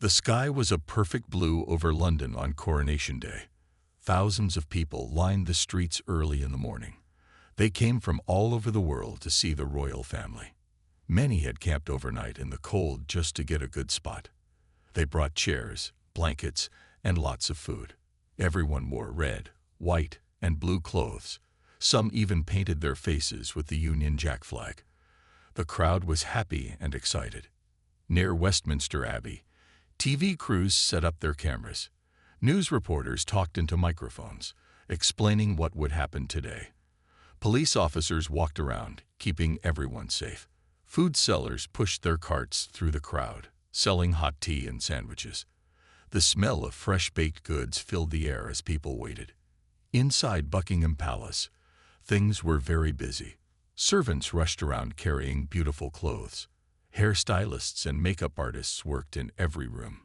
The sky was a perfect blue over London on Coronation Day. Thousands of people lined the streets early in the morning. They came from all over the world to see the royal family. Many had camped overnight in the cold just to get a good spot. They brought chairs, blankets, and lots of food. Everyone wore red, white, and blue clothes. Some even painted their faces with the Union Jack flag. The crowd was happy and excited. Near Westminster Abbey, TV crews set up their cameras. News reporters talked into microphones, explaining what would happen today. Police officers walked around, keeping everyone safe. Food sellers pushed their carts through the crowd, selling hot tea and sandwiches. The smell of fresh baked goods filled the air as people waited. Inside Buckingham Palace, things were very busy. Servants rushed around carrying beautiful clothes. Hairstylists and makeup artists worked in every room.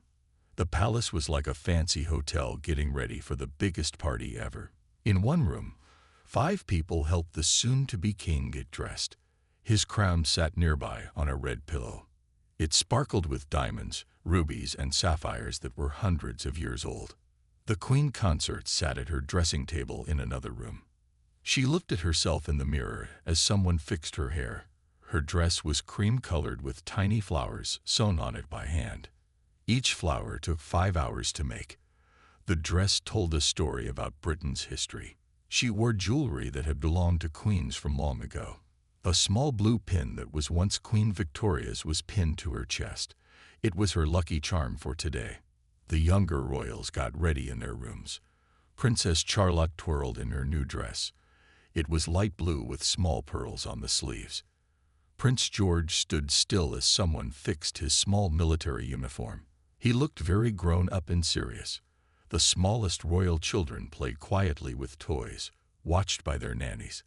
The palace was like a fancy hotel getting ready for the biggest party ever. In one room, 5 people helped the soon-to-be king get dressed. His crown sat nearby on a red pillow. It sparkled with diamonds, rubies, and sapphires that were hundreds of years old. The queen consort sat at her dressing table in another room. She looked at herself in the mirror as someone fixed her hair. Her dress was cream-colored with tiny flowers sewn on it by hand. Each flower took 5 hours to make. The dress told a story about Britain's history. She wore jewelry that had belonged to queens from long ago. A small blue pin that was once Queen Victoria's was pinned to her chest. It was her lucky charm for today. The younger royals got ready in their rooms. Princess Charlotte twirled in her new dress. It was light blue with small pearls on the sleeves. Prince George stood still as someone fixed his small military uniform. He looked very grown up and serious. The smallest royal children played quietly with toys, watched by their nannies.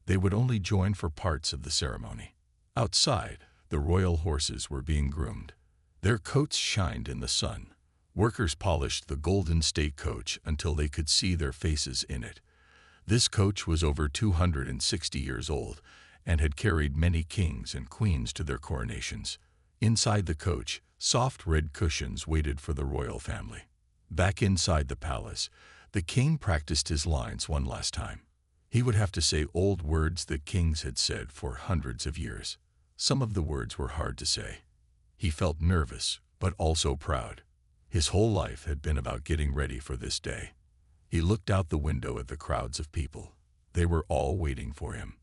They would only join for parts of the ceremony. Outside, the royal horses were being groomed. Their coats shined in the sun. Workers polished the golden state coach until they could see their faces in it. This coach was over 260 years old and had carried many kings and queens to their coronations. Inside the coach, soft red cushions waited for the royal family. Back inside the palace, the king practiced his lines one last time. He would have to say old words that kings had said for hundreds of years. Some of the words were hard to say. He felt nervous, but also proud. His whole life had been about getting ready for this day. He looked out the window at the crowds of people. They were all waiting for him.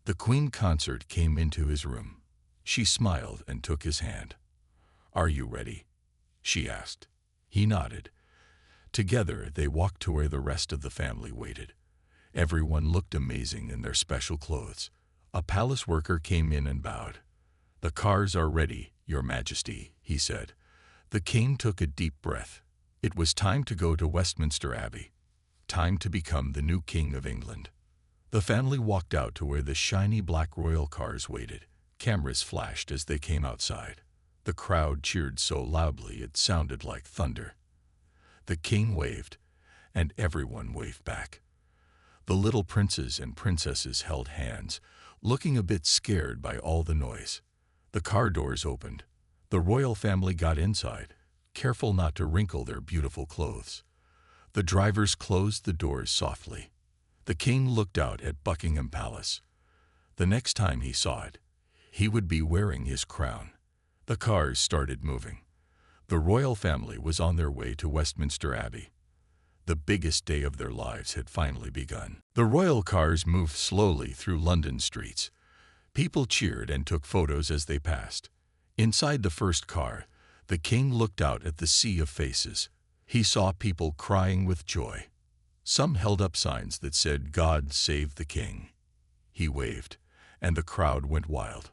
The queen consort came into his room. She smiled and took his hand. "Are you ready?" she asked. He nodded. Together, they walked to where the rest of the family waited. Everyone looked amazing in their special clothes. A palace worker came in and bowed. "The cars are ready, Your Majesty," he said. The king took a deep breath. It was time to go to Westminster Abbey. Time to become the new king of England. The family walked out to where the shiny black royal cars waited. Cameras flashed as they came outside. The crowd cheered so loudly it sounded like thunder. The king waved, and everyone waved back. The little princes and princesses held hands, looking a bit scared by all the noise. The car doors opened. The royal family got inside, careful not to wrinkle their beautiful clothes. The drivers closed the doors softly. The king looked out at Buckingham Palace. The next time he saw it, he would be wearing his crown. The cars started moving. The royal family was on their way to Westminster Abbey. The biggest day of their lives had finally begun. The royal cars moved slowly through London streets. People cheered and took photos as they passed. Inside the first car, the king looked out at the sea of faces. He saw people crying with joy. Some held up signs that said, "God save the king." He waved, and the crowd went wild.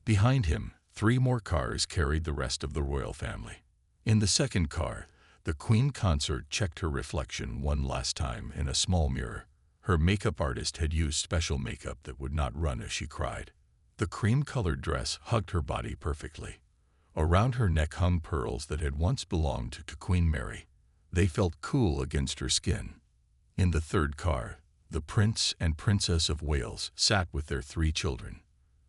Behind him, 3 more cars carried the rest of the royal family. In the second car, the queen consort checked her reflection one last time in a small mirror. Her makeup artist had used special makeup that would not run as she cried. The cream-colored dress hugged her body perfectly. Around her neck hung pearls that had once belonged to Queen Mary. They felt cool against her skin. In the third car, the Prince and Princess of Wales sat with their 3 children.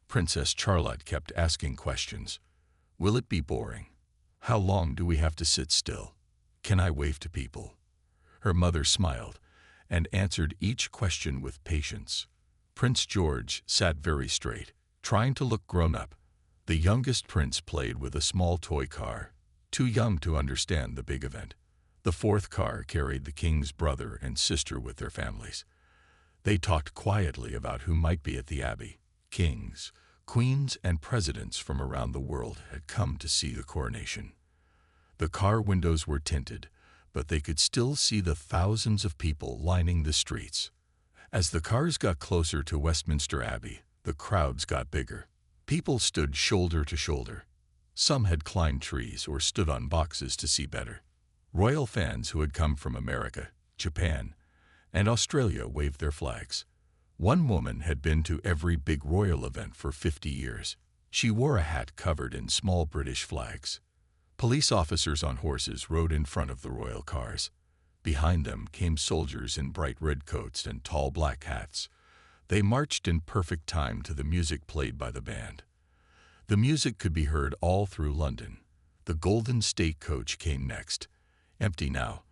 Princess Charlotte kept asking questions. Will it be boring? How long do we have to sit still? Can I wave to people?" Her mother smiled and answered each question with patience. Prince George sat very straight, trying to look grown up. The youngest prince played with a small toy car, too young to understand the big event. The fourth car carried the king's brother and sister with their families. They talked quietly about who might be at the abbey. Kings, queens, and presidents from around the world had come to see the coronation. The car windows were tinted, but they could still see the thousands of people lining the streets. As the cars got closer to Westminster Abbey, the crowds got bigger. People stood shoulder to shoulder. Some had climbed trees or stood on boxes to see better. Royal fans who had come from America, Japan, and Australia waved their flags. One woman had been to every big royal event for 50 years. She wore a hat covered in small British flags. Police officers on horses rode in front of the royal cars. Behind them came soldiers in bright red coats and tall black hats. They marched in perfect time to the music played by the band. The music could be heard all through London. The golden state coach came next. Empty now,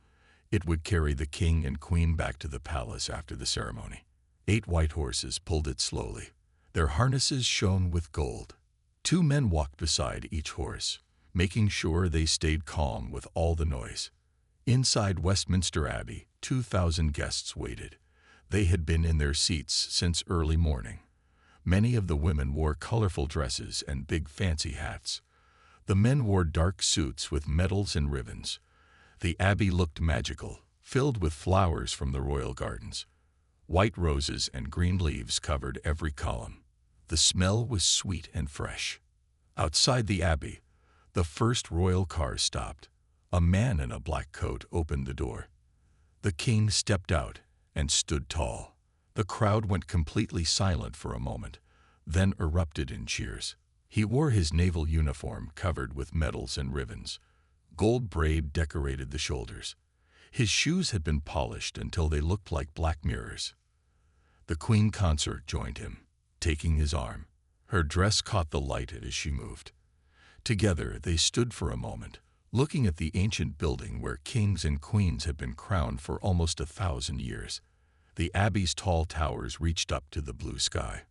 it would carry the king and queen back to the palace after the ceremony. 8 white horses pulled it slowly. Their harnesses shone with gold. 2 men walked beside each horse, making sure they stayed calm with all the noise. Inside Westminster Abbey, 2,000 guests waited. They had been in their seats since early morning. Many of the women wore colorful dresses and big fancy hats. The men wore dark suits with medals and ribbons. The abbey looked magical, filled with flowers from the royal gardens. White roses and green leaves covered every column. The smell was sweet and fresh. Outside the abbey, the first royal car stopped. A man in a black coat opened the door. The king stepped out and stood tall. The crowd went completely silent for a moment, then erupted in cheers. He wore his naval uniform covered with medals and ribbons. Gold braid decorated the shoulders. His shoes had been polished until they looked like black mirrors. The queen consort joined him, taking his arm. Her dress caught the light as she moved. Together they stood for a moment, looking at the ancient building where kings and queens had been crowned for almost 1,000 years. The abbey's tall towers reached up to the blue sky.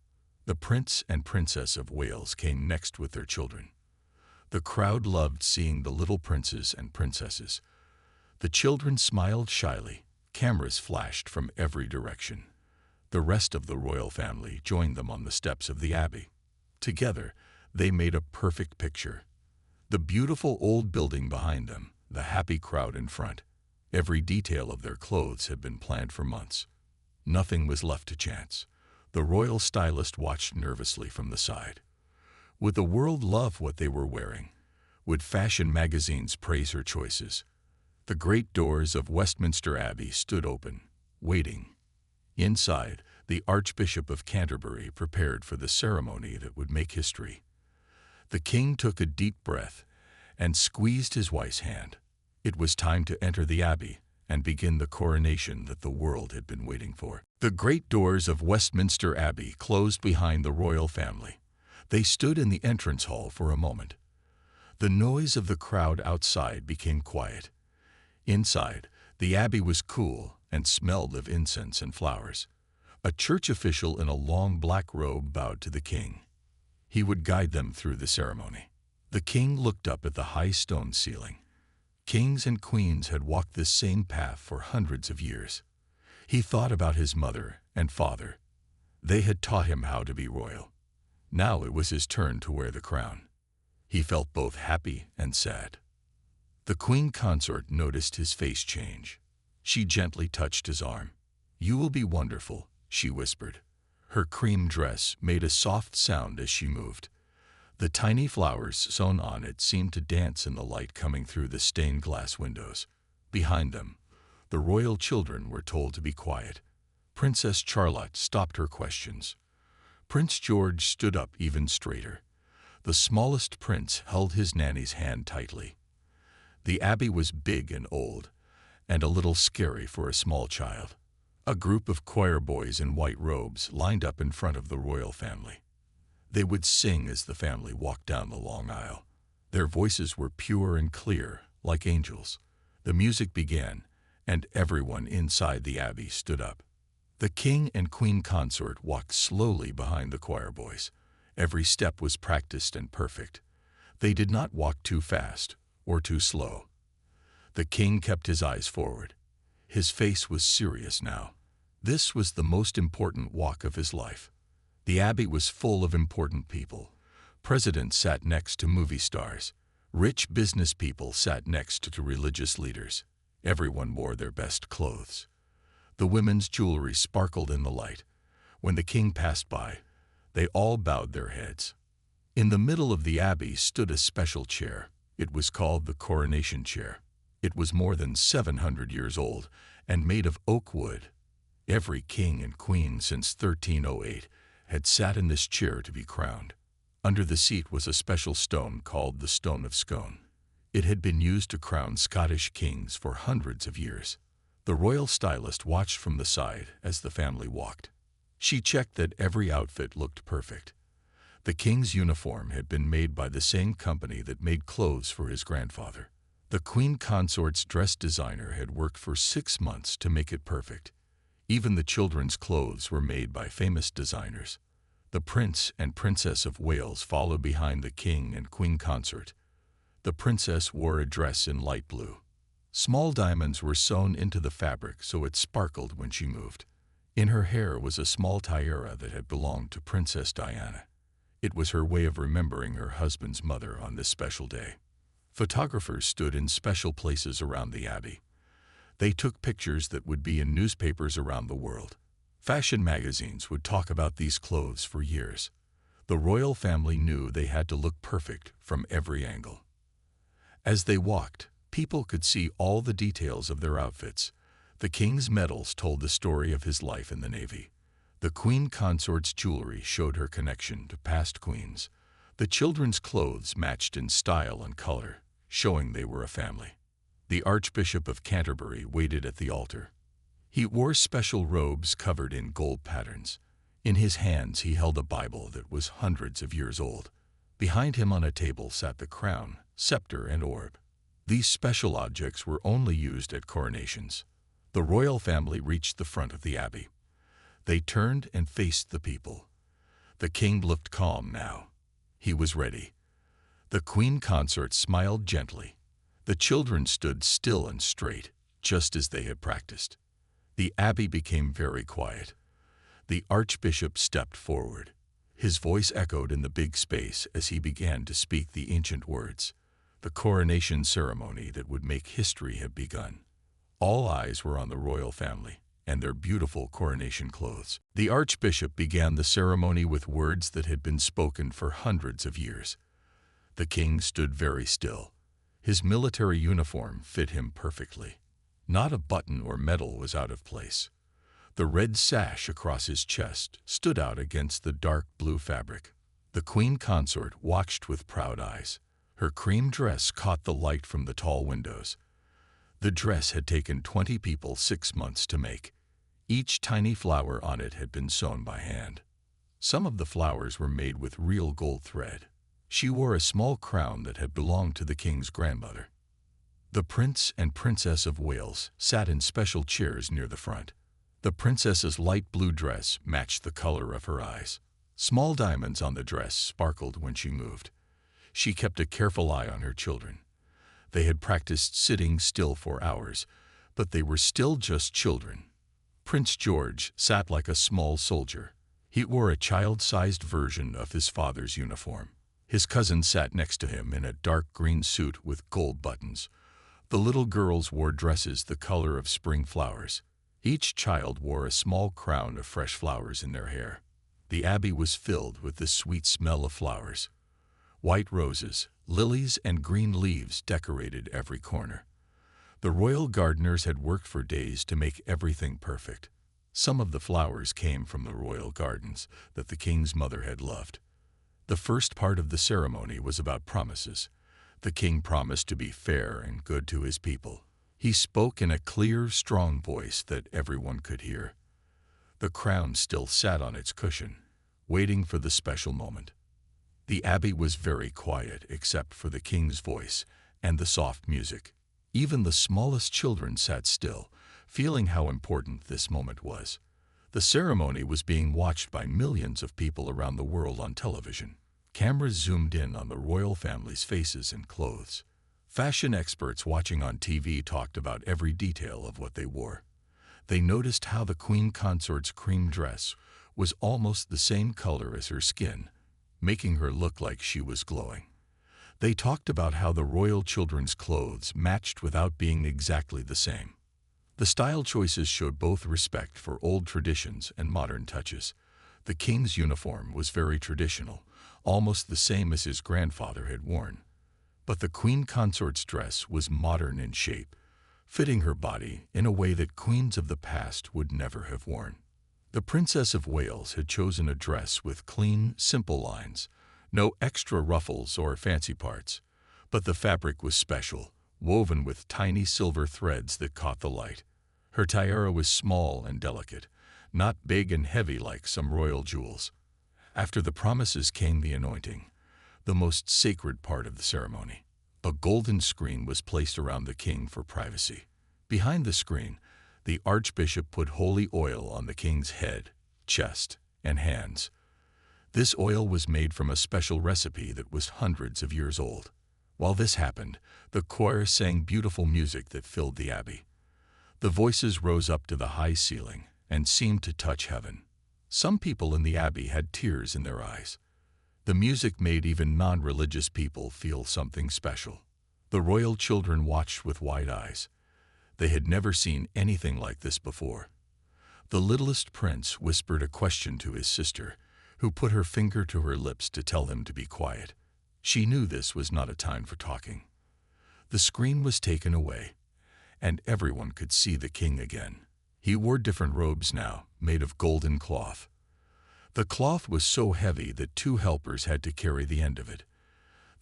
The Prince and Princess of Wales came next with their children. The crowd loved seeing the little princes and princesses. The children smiled shyly. Cameras flashed from every direction. The rest of the royal family joined them on the steps of the abbey. Together, they made a perfect picture. The beautiful old building behind them, the happy crowd in front. Every detail of their clothes had been planned for months. Nothing was left to chance. The royal stylist watched nervously from the side. Would the world love what they were wearing? Would fashion magazines praise her choices? The great doors of Westminster Abbey stood open, waiting. Inside, the Archbishop of Canterbury prepared for the ceremony that would make history. The king took a deep breath and squeezed his wife's hand. It was time to enter the abbey and begin the coronation that the world had been waiting for. The great doors of Westminster Abbey closed behind the royal family. They stood in the entrance hall for a moment. The noise of the crowd outside became quiet. Inside, the abbey was cool and smelled of incense and flowers. A church official in a long black robe bowed to the king. He would guide them through the ceremony. The king looked up at the high stone ceiling. Kings and queens had walked this same path for hundreds of years. He thought about his mother and father. They had taught him how to be royal. Now it was his turn to wear the crown. He felt both happy and sad. The queen consort noticed his face change. She gently touched his arm. "You will be wonderful," she whispered. Her cream dress made a soft sound as she moved. The tiny flowers sewn on it seemed to dance in the light coming through the stained glass windows. Behind them, the royal children were told to be quiet. Princess Charlotte stopped her questions. Prince George stood up even straighter. The smallest prince held his nanny's hand tightly. The abbey was big and old, and a little scary for a small child. A group of choir boys in white robes lined up in front of the royal family. They would sing as the family walked down the long aisle. Their voices were pure and clear, like angels. The music began, and everyone inside the abbey stood up. The king and queen consort walked slowly behind the choir boys. Every step was practiced and perfect. They did not walk too fast or too slow. The king kept his eyes forward. His face was serious now. This was the most important walk of his life. The abbey was full of important people. Presidents sat next to movie stars. Rich business people sat next to religious leaders. Everyone wore their best clothes. The women's jewelry sparkled in the light. When the king passed by, they all bowed their heads. In the middle of the abbey stood a special chair. It was called the Coronation Chair. It was more than 700 years old and made of oak wood. Every king and queen since 1308 had sat in this chair to be crowned. Under the seat was a special stone called the Stone of Scone. It had been used to crown Scottish kings for hundreds of years. The royal stylist watched from the side as the family walked. She checked that every outfit looked perfect. The king's uniform had been made by the same company that made clothes for his grandfather. The queen consort's dress designer had worked for 6 months to make it perfect. Even the children's clothes were made by famous designers. The Prince and Princess of Wales followed behind the king and queen consort. The princess wore a dress in light blue. Small diamonds were sewn into the fabric so it sparkled when she moved. In her hair was a small tiara that had belonged to Princess Diana. It was her way of remembering her husband's mother on this special day. Photographers stood in special places around the abbey. They took pictures that would be in newspapers around the world. Fashion magazines would talk about these clothes for years. The royal family knew they had to look perfect from every angle. As they walked, people could see all the details of their outfits. The king's medals told the story of his life in the Navy. The queen consort's jewelry showed her connection to past queens. The children's clothes matched in style and color, showing they were a family. The Archbishop of Canterbury waited at the altar. He wore special robes covered in gold patterns. In his hands he held a Bible that was hundreds of years old. Behind him on a table sat the crown, scepter, and orb. These special objects were only used at coronations. The royal family reached the front of the abbey. They turned and faced the people. The king looked calm now. He was ready. The queen consort smiled gently. The children stood still and straight, just as they had practiced. The abbey became very quiet. The archbishop stepped forward. His voice echoed in the big space as he began to speak the ancient words. The coronation ceremony that would make history had begun. All eyes were on the royal family and their beautiful coronation clothes. The archbishop began the ceremony with words that had been spoken for hundreds of years. The king stood very still. His military uniform fit him perfectly. Not a button or medal was out of place. The red sash across his chest stood out against the dark blue fabric. The queen consort watched with proud eyes. Her cream dress caught the light from the tall windows. The dress had taken 20 people 6 months to make. Each tiny flower on it had been sewn by hand. Some of the flowers were made with real gold thread. She wore a small crown that had belonged to the king's grandmother. The Prince and Princess of Wales sat in special chairs near the front. The princess's light blue dress matched the color of her eyes. Small diamonds on the dress sparkled when she moved. She kept a careful eye on her children. They had practiced sitting still for hours, but they were still just children. Prince George sat like a small soldier. He wore a child-sized version of his father's uniform. His cousin sat next to him in a dark green suit with gold buttons. The little girls wore dresses the color of spring flowers. Each child wore a small crown of fresh flowers in their hair. The abbey was filled with the sweet smell of flowers. White roses, lilies, and green leaves decorated every corner. The royal gardeners had worked for days to make everything perfect. Some of the flowers came from the royal gardens that the king's mother had loved. The first part of the ceremony was about promises. The king promised to be fair and good to his people. He spoke in a clear, strong voice that everyone could hear. The crown still sat on its cushion, waiting for the special moment. The abbey was very quiet except for the king's voice and the soft music. Even the smallest children sat still, feeling how important this moment was. The ceremony was being watched by millions of people around the world on television. Cameras zoomed in on the royal family's faces and clothes. Fashion experts watching on TV talked about every detail of what they wore. They noticed how the queen consort's cream dress was almost the same color as her skin, making her look like she was glowing. They talked about how the royal children's clothes matched without being exactly the same. The style choices showed both respect for old traditions and modern touches. The king's uniform was very traditional, almost the same as his grandfather had worn. But the queen consort's dress was modern in shape, fitting her body in a way that queens of the past would never have worn. The Princess of Wales had chosen a dress with clean, simple lines, no extra ruffles or fancy parts, but the fabric was special, woven with tiny silver threads that caught the light. Her tiara was small and delicate, not big and heavy like some royal jewels. After the promises came the anointing, the most sacred part of the ceremony. A golden screen was placed around the king for privacy. Behind the screen, the archbishop put holy oil on the king's head, chest, and hands. This oil was made from a special recipe that was hundreds of years old. While this happened, the choir sang beautiful music that filled the abbey. The voices rose up to the high ceiling and seemed to touch heaven. Some people in the abbey had tears in their eyes. The music made even non-religious people feel something special. The royal children watched with wide eyes. They had never seen anything like this before. The littlest prince whispered a question to his sister, who put her finger to her lips to tell him to be quiet. She knew this was not a time for talking. The screen was taken away, and everyone could see the king again. He wore different robes now, made of golden cloth. The cloth was so heavy that 2 helpers had to carry the end of it.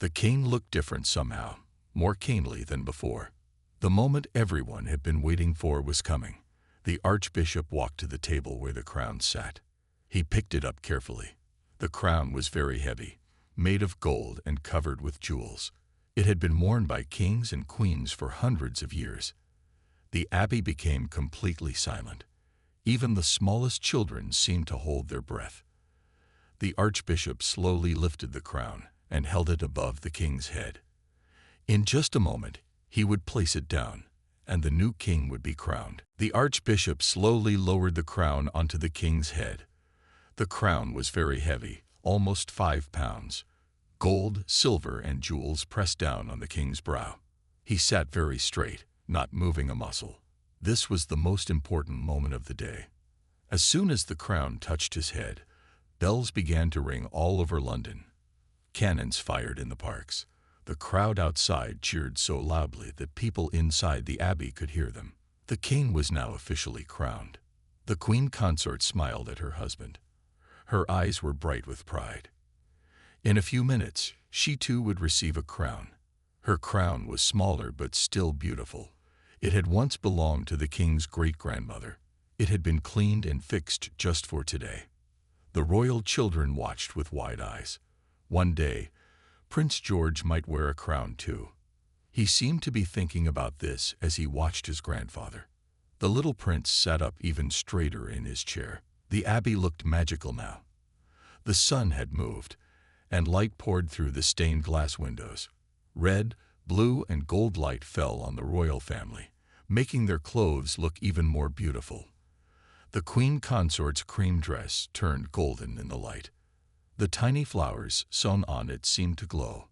The king looked different somehow, more kingly than before. The moment everyone had been waiting for was coming. The archbishop walked to the table where the crown sat. He picked it up carefully. The crown was very heavy, made of gold and covered with jewels. It had been worn by kings and queens for hundreds of years. The abbey became completely silent. Even the smallest children seemed to hold their breath. The archbishop slowly lifted the crown and held it above the king's head. In just a moment, he would place it down, and the new king would be crowned. The archbishop slowly lowered the crown onto the king's head. The crown was very heavy, almost 5 pounds. Gold, silver, and jewels pressed down on the king's brow. He sat very straight, not moving a muscle. This was the most important moment of the day. As soon as the crown touched his head, bells began to ring all over London. Cannons fired in the parks. The crowd outside cheered so loudly that people inside the abbey could hear them. The king was now officially crowned. The queen consort smiled at her husband. Her eyes were bright with pride. In a few minutes, she too would receive a crown. Her crown was smaller but still beautiful. It had once belonged to the king's great-grandmother. It had been cleaned and fixed just for today. The royal children watched with wide eyes. One day, Prince George might wear a crown too. He seemed to be thinking about this as he watched his grandfather. The little prince sat up even straighter in his chair. The abbey looked magical now. The sun had moved, and light poured through the stained glass windows. Red, blue, and gold light fell on the royal family, making their clothes look even more beautiful. The queen consort's cream dress turned golden in the light. The tiny flowers sewn on it seemed to glow.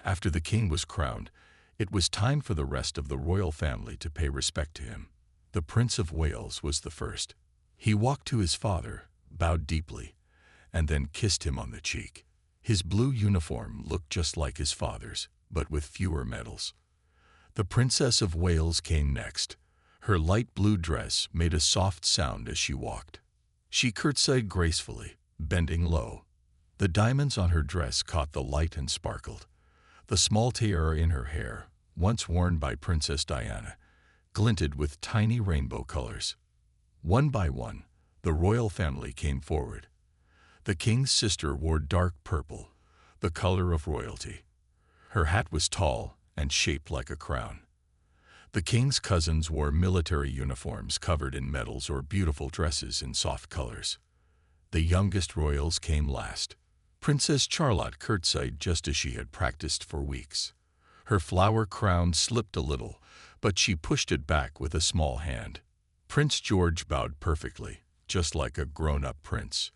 After the king was crowned, it was time for the rest of the royal family to pay respect to him. The Prince of Wales was the first. He walked to his father, bowed deeply, and then kissed him on the cheek. His blue uniform looked just like his father's, but with fewer medals. The Princess of Wales came next. Her light blue dress made a soft sound as she walked. She curtsied gracefully, bending low. The diamonds on her dress caught the light and sparkled. The small tiara in her hair, once worn by Princess Diana, glinted with tiny rainbow colors. One by one, the royal family came forward. The king's sister wore dark purple. the color of royalty. Her hat was tall and shaped like a crown. The king's cousins wore military uniforms covered in medals or beautiful dresses in soft colors. The youngest royals came last. Princess Charlotte curtsied just as she had practiced for weeks. Her flower crown slipped a little, but she pushed it back with a small hand. Prince George bowed perfectly, just like a grown-up prince.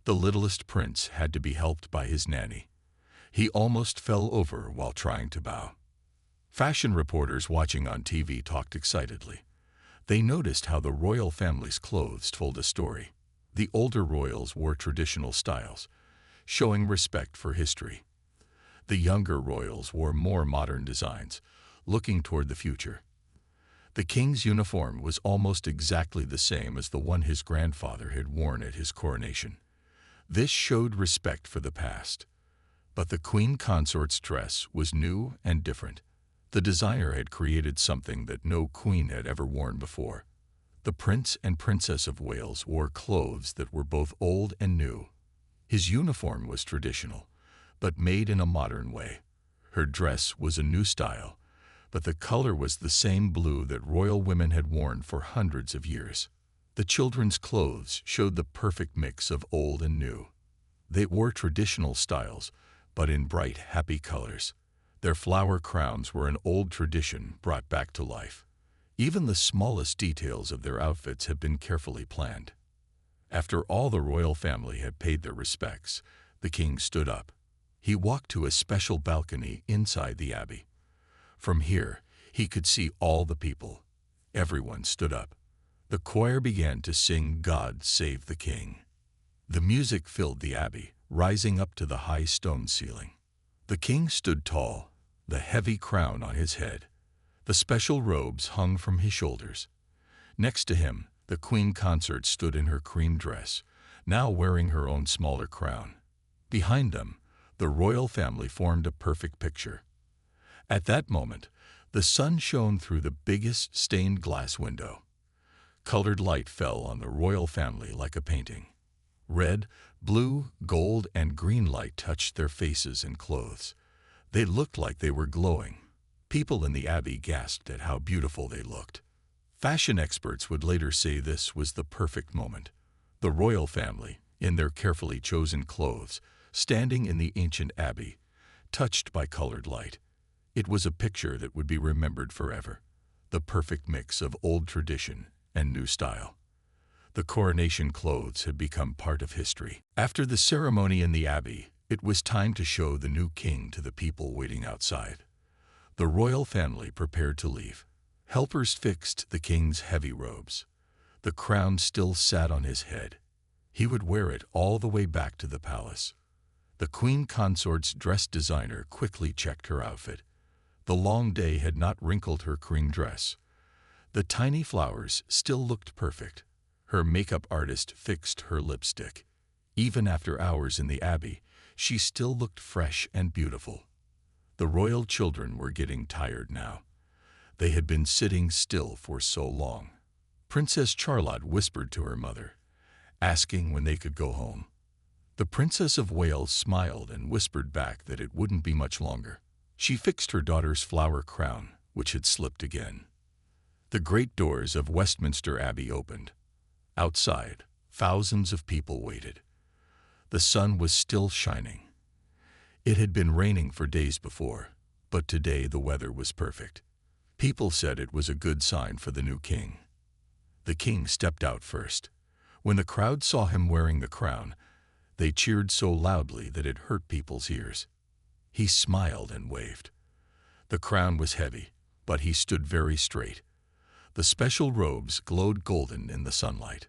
The littlest prince had to be helped by his nanny. He almost fell over while trying to bow. Fashion reporters watching on TV talked excitedly. They noticed how the royal family's clothes told a story. The older royals wore traditional styles, showing respect for history. The younger royals wore more modern designs, looking toward the future. The king's uniform was almost exactly the same as the one his grandfather had worn at his coronation. This showed respect for the past. But the queen consort's dress was new and different. The designer had created something that no queen had ever worn before. The Prince and Princess of Wales wore clothes that were both old and new. His uniform was traditional, but made in a modern way. Her dress was a new style, but the color was the same blue that royal women had worn for hundreds of years. The children's clothes showed the perfect mix of old and new. They wore traditional styles, but in bright, happy colors. Their flower crowns were an old tradition brought back to life. Even the smallest details of their outfits had been carefully planned. After all the royal family had paid their respects, the king stood up. He walked to a special balcony inside the abbey. From here, he could see all the people. Everyone stood up. The choir began to sing "God Save the King." The music filled the abbey, rising up to the high stone ceiling. The king stood tall, the heavy crown on his head. The special robes hung from his shoulders. Next to him, the queen consort stood in her cream dress, now wearing her own smaller crown. Behind them, the royal family formed a perfect picture. At that moment, the sun shone through the biggest stained glass window. Colored light fell on the royal family like a painting. Red, blue, gold, and green light touched their faces and clothes. They looked like they were glowing. People in the abbey gasped at how beautiful they looked. Fashion experts would later say this was the perfect moment. The royal family, in their carefully chosen clothes, standing in the ancient abbey, touched by colored light. It was a picture that would be remembered forever. The perfect mix of old tradition and new style. The coronation clothes had become part of history. After the ceremony in the abbey, it was time to show the new king to the people waiting outside. The royal family prepared to leave. Helpers fixed the king's heavy robes. The crown still sat on his head. He would wear it all the way back to the palace. The queen consort's dress designer quickly checked her outfit. The long day had not wrinkled her cream dress. The tiny flowers still looked perfect. Her makeup artist fixed her lipstick. Even after hours in the abbey, she still looked fresh and beautiful. The royal children were getting tired now. They had been sitting still for so long. Princess Charlotte whispered to her mother, asking when they could go home. The Princess of Wales smiled and whispered back that it wouldn't be much longer. She fixed her daughter's flower crown, which had slipped again. The great doors of Westminster Abbey opened. Outside, thousands of people waited. The sun was still shining. It had been raining for days before, but today the weather was perfect. People said it was a good sign for the new king. The king stepped out first. When the crowd saw him wearing the crown, they cheered so loudly that it hurt people's ears. He smiled and waved. The crown was heavy, but he stood very straight. The special robes glowed golden in the sunlight.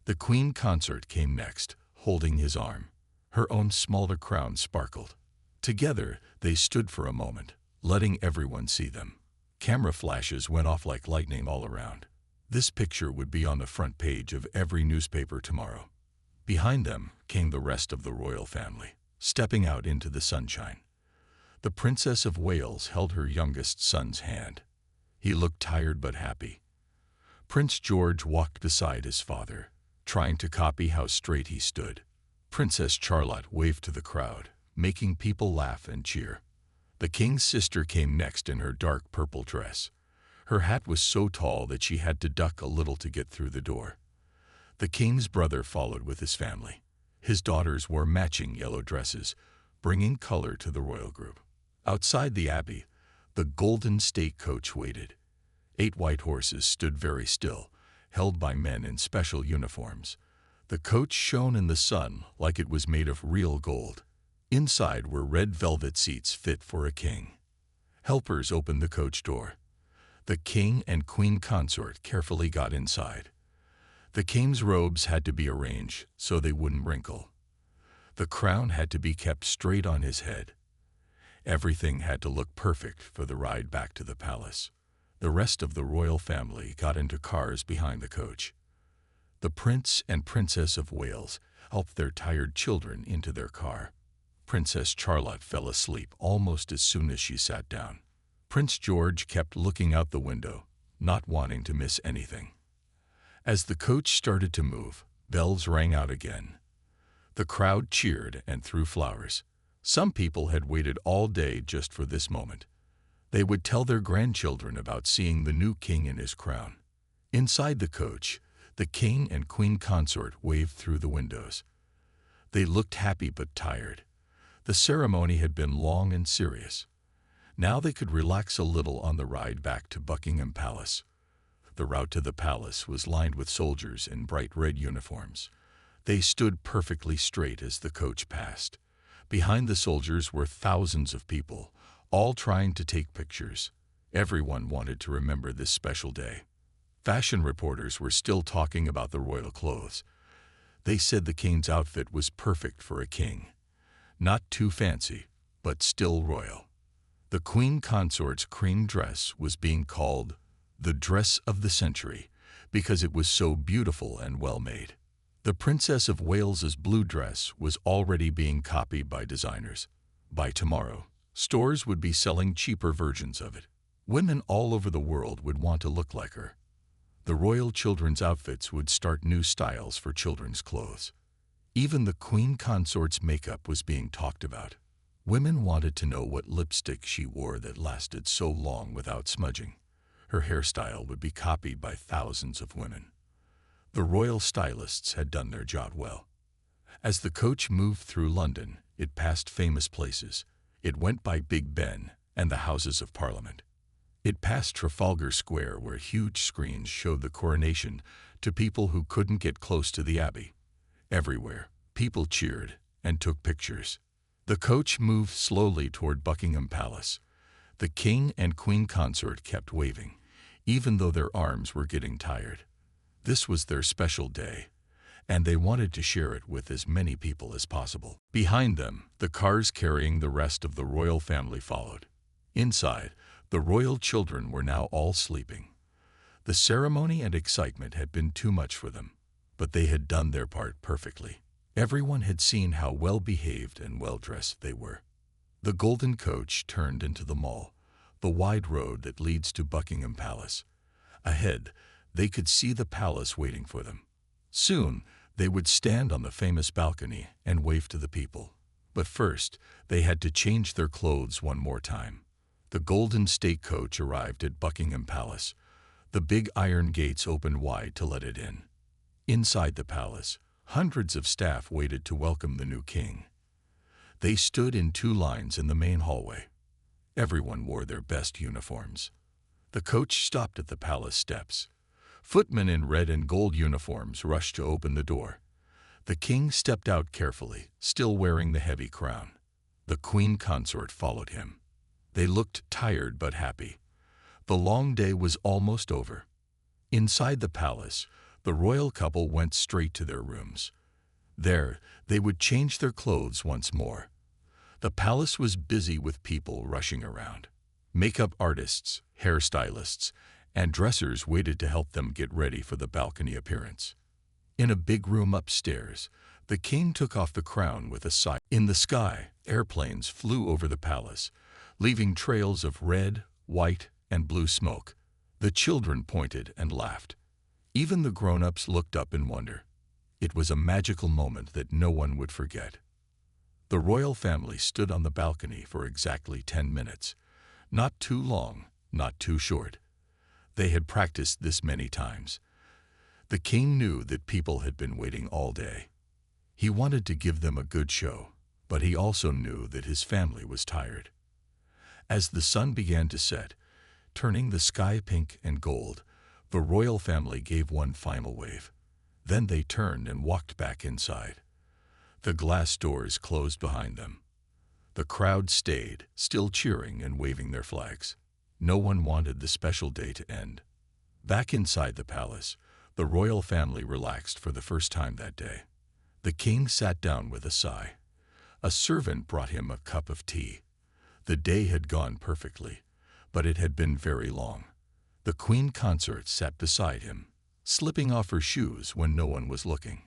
The queen consort came next, holding his arm. Her own smaller crown sparkled. Together, they stood for a moment, letting everyone see them. Camera flashes went off like lightning all around. This picture would be on the front page of every newspaper tomorrow. Behind them came the rest of the royal family, stepping out into the sunshine. The Princess of Wales held her youngest son's hand. He looked tired but happy. Prince George walked beside his father, trying to copy how straight he stood. Princess Charlotte waved to the crowd, making people laugh and cheer. The king's sister came next in her dark purple dress. Her hat was so tall that she had to duck a little to get through the door. The king's brother followed with his family. His daughters wore matching yellow dresses, bringing color to the royal group. Outside the abbey, the golden state coach waited. 8 white horses stood very still, held by men in special uniforms. The coach shone in the sun like it was made of real gold. Inside were red velvet seats fit for a king. Helpers opened the coach door. The king and queen consort carefully got inside. The king's robes had to be arranged so they wouldn't wrinkle. The crown had to be kept straight on his head. Everything had to look perfect for the ride back to the palace. The rest of the royal family got into cars behind the coach. The Prince and Princess of Wales helped their tired children into their car. Princess Charlotte fell asleep almost as soon as she sat down. Prince George kept looking out the window, not wanting to miss anything. As the coach started to move, bells rang out again. The crowd cheered and threw flowers. Some people had waited all day just for this moment. They would tell their grandchildren about seeing the new king in his crown. Inside the coach, the king and queen consort waved through the windows. They looked happy but tired. The ceremony had been long and serious. Now they could relax a little on the ride back to Buckingham Palace. The route to the palace was lined with soldiers in bright red uniforms. They stood perfectly straight as the coach passed. Behind the soldiers were thousands of people, all trying to take pictures. Everyone wanted to remember this special day. Fashion reporters were still talking about the royal clothes. They said the king's outfit was perfect for a king. Not too fancy, but still royal. The queen consort's cream dress was being called the dress of the century because it was so beautiful and well made. The Princess of Wales's blue dress was already being copied by designers. By tomorrow, stores would be selling cheaper versions of it. Women all over the world would want to look like her. The royal children's outfits would start new styles for children's clothes. Even the queen consort's makeup was being talked about. Women wanted to know what lipstick she wore that lasted so long without smudging. Her hairstyle would be copied by thousands of women. The royal stylists had done their job well. As the coach moved through London, it passed famous places. It went by Big Ben and the Houses of Parliament. It passed Trafalgar Square, where huge screens showed the coronation to people who couldn't get close to the abbey. Everywhere, people cheered and took pictures. The coach moved slowly toward Buckingham Palace. The king and queen consort kept waving, even though their arms were getting tired. This was their special day, and they wanted to share it with as many people as possible. Behind them, the cars carrying the rest of the royal family followed. Inside, the royal children were now all sleeping. The ceremony and excitement had been too much for them, but they had done their part perfectly. Everyone had seen how well-behaved and well-dressed they were. The golden coach turned into the mall, the wide road that leads to Buckingham Palace. Ahead, they could see the palace waiting for them. Soon, they would stand on the famous balcony and wave to the people. But first, they had to change their clothes one more time. The golden state coach arrived at Buckingham Palace. The big iron gates opened wide to let it in. Inside the palace, hundreds of staff waited to welcome the new king. They stood in 2 lines in the main hallway. Everyone wore their best uniforms. The coach stopped at the palace steps. Footmen in red and gold uniforms rushed to open the door. The king stepped out carefully, still wearing the heavy crown. The queen consort followed him. They looked tired but happy. The long day was almost over. Inside the palace, the royal couple went straight to their rooms. There, they would change their clothes once more. The palace was busy with people rushing around. Makeup artists, hairstylists, and dressers waited to help them get ready for the balcony appearance. In a big room upstairs, the king took off the crown with a sigh. In the sky, airplanes flew over the palace, leaving trails of red, white, and blue smoke. The children pointed and laughed. Even the grown-ups looked up in wonder. It was a magical moment that no one would forget. The royal family stood on the balcony for exactly 10 minutes. Not too long, not too short. They had practiced this many times. The king knew that people had been waiting all day. He wanted to give them a good show, but he also knew that his family was tired. As the sun began to set, turning the sky pink and gold, the royal family gave one final wave. Then they turned and walked back inside. The glass doors closed behind them. The crowd stayed, still cheering and waving their flags. No one wanted the special day to end. Back inside the palace, the royal family relaxed for the first time that day. The king sat down with a sigh. A servant brought him a cup of tea. The day had gone perfectly, but it had been very long. The queen consort sat beside him, slipping off her shoes when no one was looking.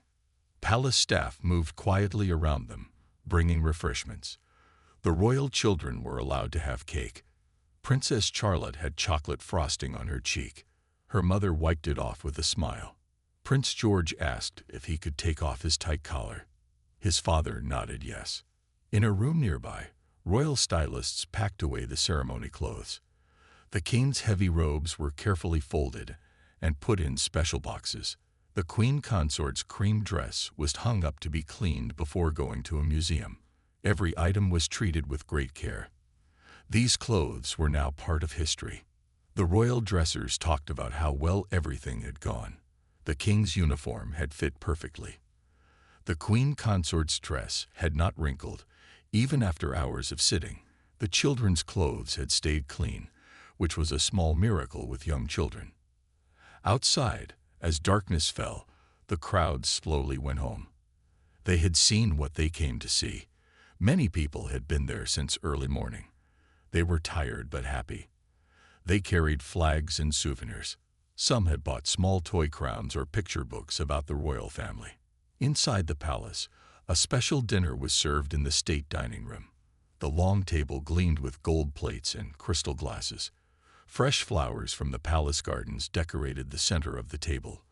Palace staff moved quietly around them, bringing refreshments. The royal children were allowed to have cake. Princess Charlotte had chocolate frosting on her cheek. Her mother wiped it off with a smile. Prince George asked if he could take off his tight collar. His father nodded yes. In a room nearby, royal stylists packed away the ceremony clothes. The king's heavy robes were carefully folded and put in special boxes. The queen consort's cream dress was hung up to be cleaned before going to a museum. Every item was treated with great care. These clothes were now part of history. The royal dressers talked about how well everything had gone. The king's uniform had fit perfectly. The queen consort's dress had not wrinkled, even after hours of sitting. The children's clothes had stayed clean, which was a small miracle with young children. Outside, as darkness fell, the crowd slowly went home. They had seen what they came to see. Many people had been there since early morning. They were tired but happy. They carried flags and souvenirs. Some had bought small toy crowns or picture books about the royal family. Inside the palace, a special dinner was served in the state dining room. The long table gleamed with gold plates and crystal glasses. Fresh flowers from the palace gardens decorated the center of the table.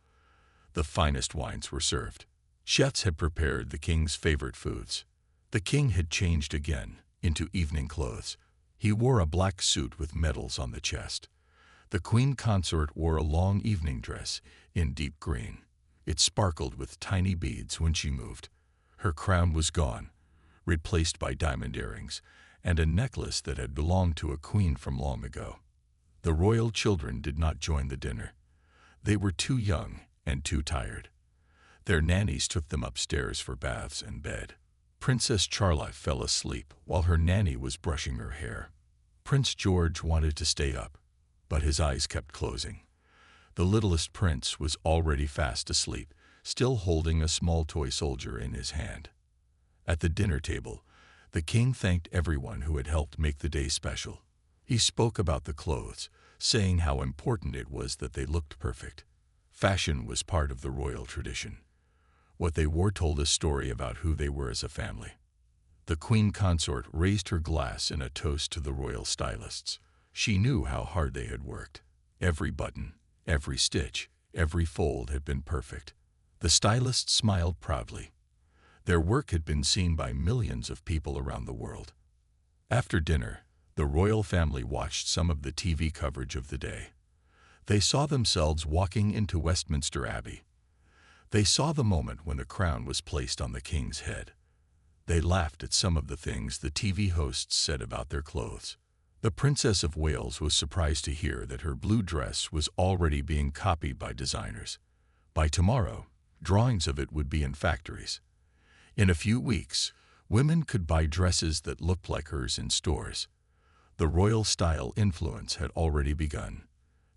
The finest wines were served. Chefs had prepared the king's favorite foods. The king had changed again into evening clothes. He wore a black suit with medals on the chest. The queen consort wore a long evening dress in deep green. It sparkled with tiny beads when she moved. Her crown was gone, replaced by diamond earrings and a necklace that had belonged to a queen from long ago. The royal children did not join the dinner. They were too young and too tired. Their nannies took them upstairs for baths and bed. Princess Charlotte fell asleep while her nanny was brushing her hair. Prince George wanted to stay up, but his eyes kept closing. The littlest prince was already fast asleep, still holding a small toy soldier in his hand. At the dinner table, the king thanked everyone who had helped make the day special. He spoke about the clothes, saying how important it was that they looked perfect. Fashion was part of the royal tradition. What they wore told a story about who they were as a family. The queen consort raised her glass in a toast to the royal stylists. She knew how hard they had worked. Every button, every stitch, every fold had been perfect. The stylists smiled proudly. Their work had been seen by millions of people around the world. After dinner, the royal family watched some of the TV coverage of the day. They saw themselves walking into Westminster Abbey. They saw the moment when the crown was placed on the king's head. They laughed at some of the things the TV hosts said about their clothes. The Princess of Wales was surprised to hear that her blue dress was already being copied by designers. By tomorrow, drawings of it would be in factories. In a few weeks, women could buy dresses that looked like hers in stores. The royal style influence had already begun.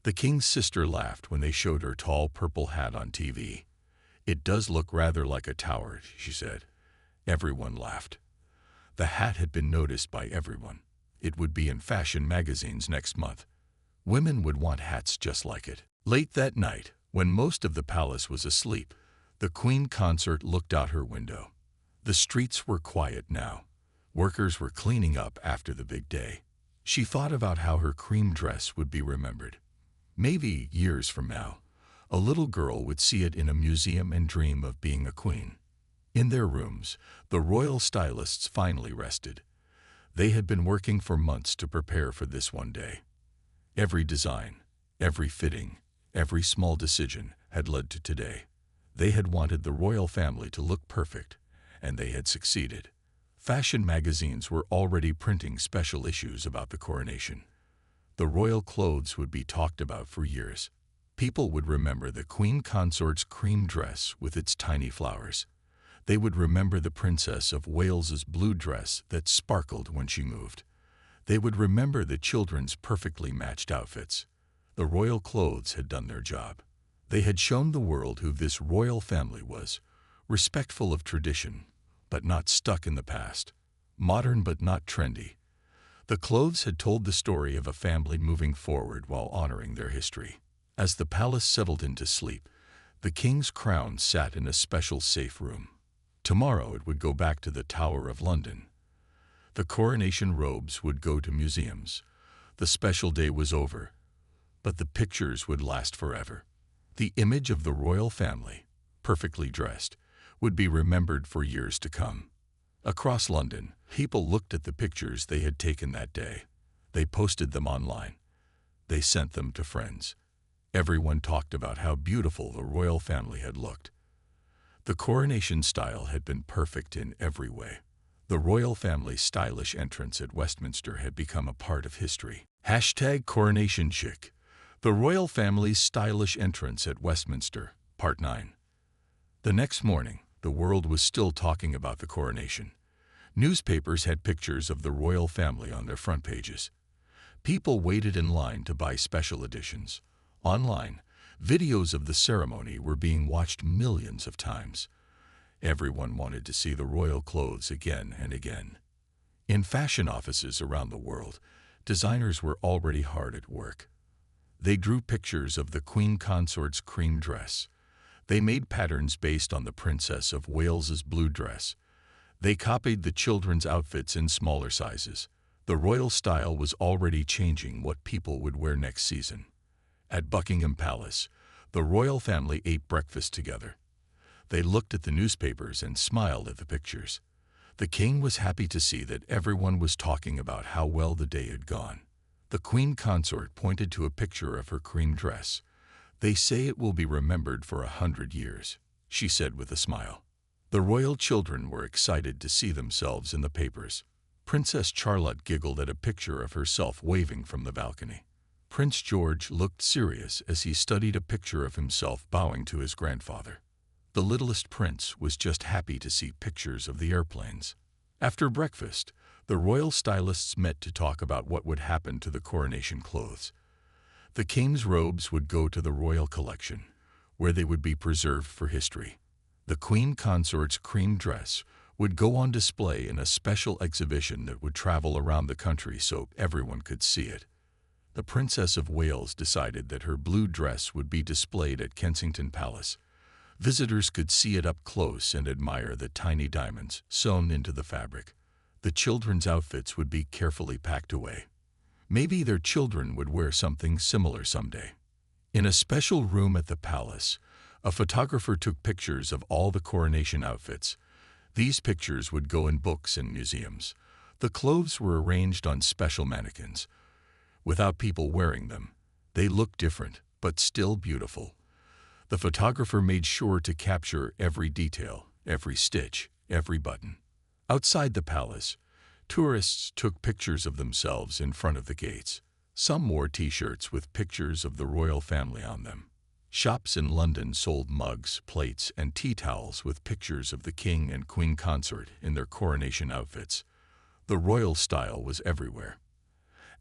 The king's sister laughed when they showed her tall purple hat on TV. "It does look rather like a tower," she said. Everyone laughed. The hat had been noticed by everyone. It would be in fashion magazines next month. Women would want hats just like it. Late that night, when most of the palace was asleep, the queen consort looked out her window. The streets were quiet now. Workers were cleaning up after the big day. She thought about how her cream dress would be remembered. Maybe years from now, a little girl would see it in a museum and dream of being a queen. In their rooms, the royal stylists finally rested. They had been working for months to prepare for this one day. Every design, every fitting, every small decision had led to today. They had wanted the royal family to look perfect, and they had succeeded. Fashion magazines were already printing special issues about the coronation. The royal clothes would be talked about for years. People would remember the Queen Consort's cream dress with its tiny flowers. They would remember the Princess of Wales's blue dress that sparkled when she moved. They would remember the children's perfectly matched outfits. The royal clothes had done their job. They had shown the world who this royal family was, respectful of tradition, but not stuck in the past, modern but not trendy. The clothes had told the story of a family moving forward while honoring their history. As the palace settled into sleep, the king's crown sat in a special safe room. Tomorrow it would go back to the Tower of London. The coronation robes would go to museums. The special day was over, but the pictures would last forever. The image of the royal family, perfectly dressed, would be remembered for years to come. Across London, people looked at the pictures they had taken that day. They posted them online. They sent them to friends. Everyone talked about how beautiful the royal family had looked. The coronation style had been perfect in every way. The royal family's stylish entrance at Westminster had become a part of history. #Coronation Chic. The royal family's stylish entrance at Westminster, Part 9. The next morning, the world was still talking about the coronation. Newspapers had pictures of the royal family on their front pages. People waited in line to buy special editions. Online, videos of the ceremony were being watched millions of times. Everyone wanted to see the royal clothes again and again. In fashion offices around the world, designers were already hard at work. They drew pictures of the Queen Consort's cream dress. They made patterns based on the Princess of Wales's blue dress. They copied the children's outfits in smaller sizes. The royal style was already changing what people would wear next season. At Buckingham Palace, the royal family ate breakfast together. They looked at the newspapers and smiled at the pictures. The king was happy to see that everyone was talking about how well the day had gone. The Queen Consort pointed to a picture of her cream dress. "They say it will be remembered for 100 years, she said with a smile. The royal children were excited to see themselves in the papers. Princess Charlotte giggled at a picture of herself waving from the balcony. Prince George looked serious as he studied a picture of himself bowing to his grandfather. The littlest prince was just happy to see pictures of the airplanes. After breakfast, the royal stylists met to talk about what would happen to the coronation clothes. The king's robes would go to the royal collection, where they would be preserved for history. The Queen Consort's cream dress would go on display in a special exhibition that would travel around the country so everyone could see it. The Princess of Wales decided that her blue dress would be displayed at Kensington Palace. Visitors could see it up close and admire the tiny diamonds sewn into the fabric. The children's outfits would be carefully packed away. Maybe their children would wear something similar someday. In a special room at the palace, a photographer took pictures of all the coronation outfits. These pictures would go in books and museums. The clothes were arranged on special mannequins. Without people wearing them, they looked different, but still beautiful. The photographer made sure to capture every detail, every stitch, every button. Outside the palace, tourists took pictures of themselves in front of the gates. Some wore t-shirts with pictures of the royal family on them. Shops in London sold mugs, plates, and tea towels with pictures of the king and queen consort in their coronation outfits. The royal style was everywhere.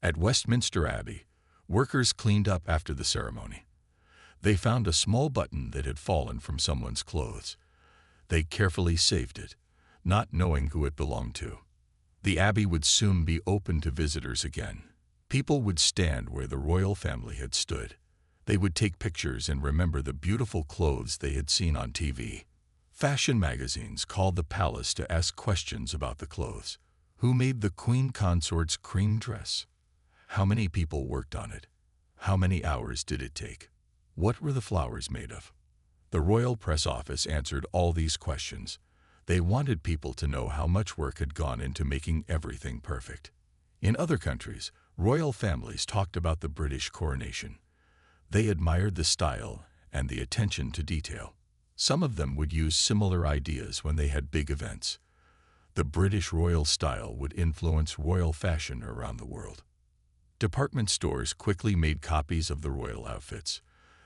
At Westminster Abbey, workers cleaned up after the ceremony. They found a small button that had fallen from someone's clothes. They carefully saved it, not knowing who it belonged to. The abbey would soon be open to visitors again. People would stand where the royal family had stood. They would take pictures and remember the beautiful clothes they had seen on TV. Fashion magazines called the palace to ask questions about the clothes. Who made the Queen Consort's cream dress? How many people worked on it? How many hours did it take? What were the flowers made of? The Royal Press Office answered all these questions. They wanted people to know how much work had gone into making everything perfect. In other countries, royal families talked about the British coronation. They admired the style and the attention to detail. Some of them would use similar ideas when they had big events. The British royal style would influence royal fashion around the world. Department stores quickly made copies of the royal outfits.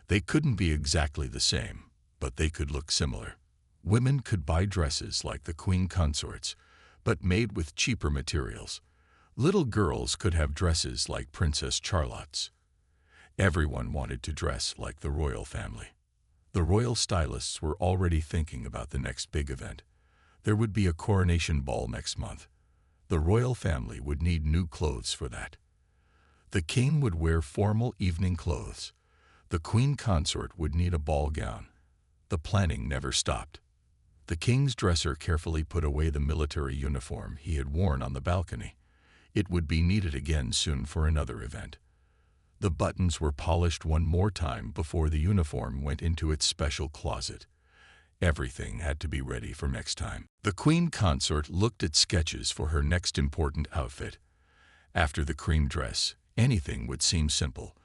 They couldn't be exactly the same, but they could look similar. Women could buy dresses like the queen consorts, but made with cheaper materials. Little girls could have dresses like Princess Charlotte's. Everyone wanted to dress like the royal family. The royal stylists were already thinking about the next big event. There would be a coronation ball next month. The royal family would need new clothes for that. The king would wear formal evening clothes. The queen consort would need a ball gown. The planning never stopped. The king's dresser carefully put away the military uniform he had worn on the balcony. It would be needed again soon for another event. The buttons were polished one more time before the uniform went into its special closet. Everything had to be ready for next time. The queen consort looked at sketches for her next important outfit. After the cream dress, anything would seem simple,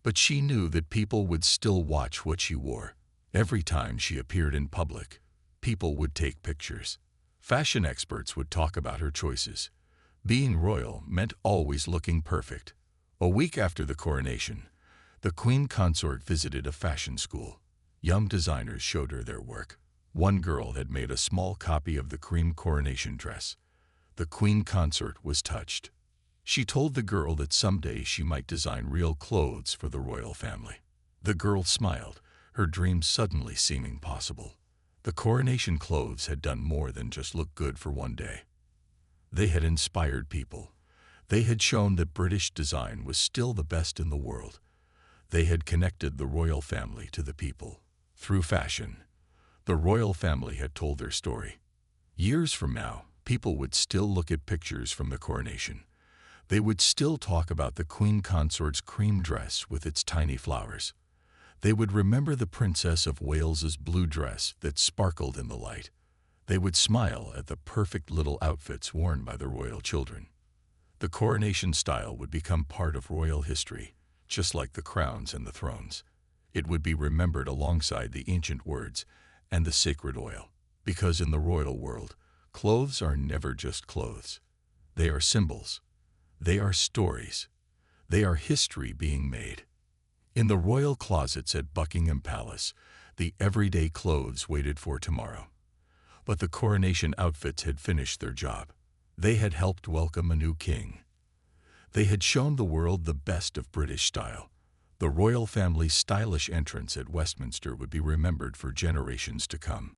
but she knew that people would still watch what she wore. Every time she appeared in public, people would take pictures. Fashion experts would talk about her choices. Being royal meant always looking perfect. A week after the coronation, the queen consort visited a fashion school. Young designers showed her their work. One girl had made a small copy of the cream coronation dress. The queen consort was touched. She told the girl that someday she might design real clothes for the royal family. The girl smiled, her dreams suddenly seeming possible. The coronation clothes had done more than just look good for one day. They had inspired people. They had shown that British design was still the best in the world. They had connected the royal family to the people. Through fashion, the royal family had told their story. Years from now, people would still look at pictures from the coronation. They would still talk about the queen consort's cream dress with its tiny flowers. They would remember the Princess of Wales's blue dress that sparkled in the light. They would smile at the perfect little outfits worn by the royal children. The coronation style would become part of royal history, just like the crowns and the thrones. It would be remembered alongside the ancient words and the sacred oil, because in the royal world, clothes are never just clothes. They are symbols. They are stories. They are history being made. In the royal closets at Buckingham Palace, the everyday clothes waited for tomorrow. But the coronation outfits had finished their job. They had helped welcome a new king. They had shown the world the best of British style. The royal family's stylish entrance at Westminster would be remembered for generations to come.